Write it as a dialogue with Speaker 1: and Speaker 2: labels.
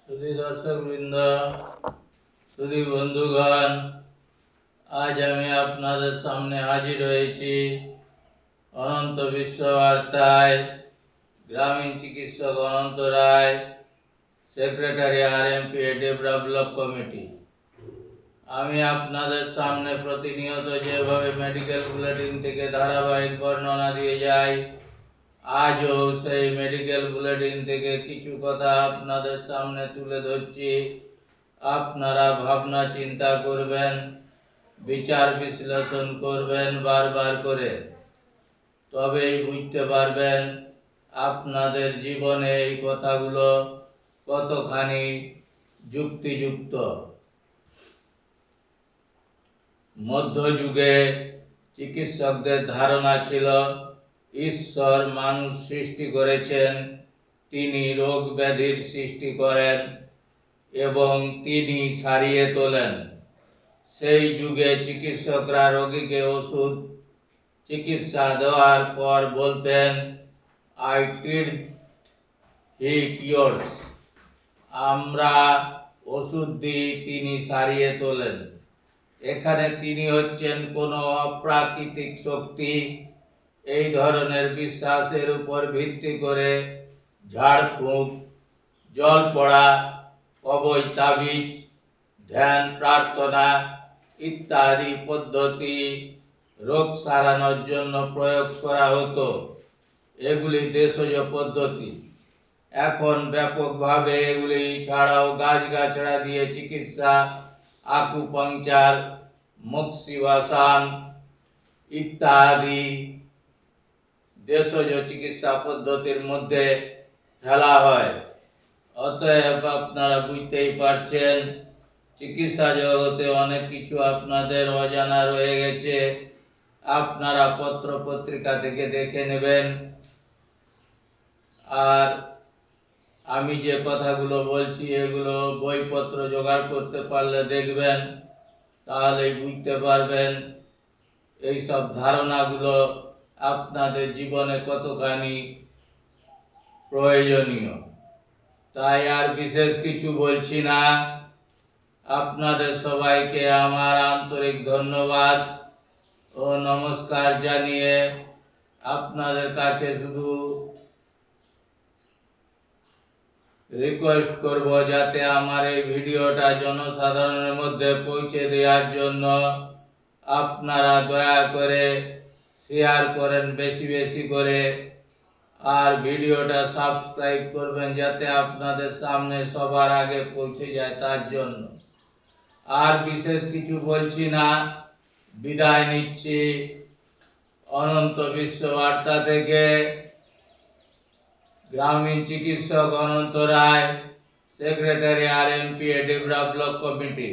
Speaker 1: सुधी दर्शकवृंद सुधी बंधुगण आज आमी आपनादेर सामने हाजिर हयेछि अनंत विश्व वार्ताय ग्रामीण चिकित्सक अनंत राय सेक्रेटारी आरएमपी डेभलप कमिटी। आमी आपनादेर सामने प्रतिनियत जेभावे मेडिकल बुलेटिन थेके धाराबाहिक बर्णना दिए जाई आजও সেই মেডিকেল বুলেটিন থেকে কিছু কথা আপনাদের সামনে তুলে ধরছি। আপনারা ভাবনা চিন্তা করবেন, বিচার বিশ্লেষণ করবেন বারবার করে, তবেই বুঝতে পারবেন আপনাদের জীবনে এই কথাগুলো কতখানি যুক্তিযুক্ত। মধ্যযুগে চিকিৎসকদের ধারণা ছিল ঈশ্বর মানুষ সৃষ্টি করেছেন, তিনি রোগ ব্যাধির সৃষ্টি করেন এবং তিনি সারিয়ে তোলেন। সেই যুগে চিকিৎসকরা রোগীকে ওষুধ চিকিৎসা দেওয়ার পর বলতেন আই ট্রিট হি কিওরস, আমরা ওষুধ দিই তিনি সারিয়ে তোলেন। এখানে তিনি হচ্ছেন কোনো অপ্রাকৃতিক শক্তি। এই ধরনের বিশ্বাসের উপর ভিত্তি করে ঝাড়ফুঁক, জল পড়া, কবজ তাবিজ, ধ্যান প্রার্থনা ইত্যাদি পদ্ধতি রোগ সারানোর জন্য প্রয়োগ করা হতো। এগুলি দেশজ পদ্ধতি। এখন ব্যাপকভাবে এগুলি ছাড়াও গাছগাছড়া দিয়ে চিকিৎসা, আকুপাংচার, মক্সিবাসান ইত্যাদি দেশজ চিকিৎসা পদ্ধতির মধ্যে ফেলা হয়। অতএব আপনারা বুঝতেই পারছেন চিকিৎসা জগতে অনেক কিছু আপনাদের অজানা রয়ে গেছে। আপনারা পত্র পত্রিকা থেকে দেখে নেবেন। আর আমি যে কথাগুলো বলছি এগুলো বইপত্র জোগাড় করতে পারলে দেখবেন, তাহলেই বুঝতে পারবেন এইসব ধারণাগুলো আপনাদের জীবনে কতখানি প্রয়োজনীয়। তাই আর বিশেষ কিছু বলছি না। আপনাদের সবাইকে আমার আন্তরিক ধন্যবাদ ও নমস্কার জানিয়ে আপনাদের কাছে শুধু রিকোয়েস্ট করব যাতে আমার এই ভিডিওটা জনসাধারণের মধ্যে পৌঁছে দেওয়ার জন্য আপনারা দয়া করে শেয়ার করেন বেশি বেশি করে, আর ভিডিওটা সাবস্ক্রাইব করবেন যাতে আপনাদের সামনে সবার আগে পৌঁছে যায় তার জন্য। আর বিশেষ কিছু বলছি না, বিদায় নিচ্ছি অনন্ত বিশ্ব বার্তা থেকে। গ্রামীণ চিকিৎসক অনন্ত রায়, সেক্রেটারি আরএমপি ডেভেলপ কমিটি।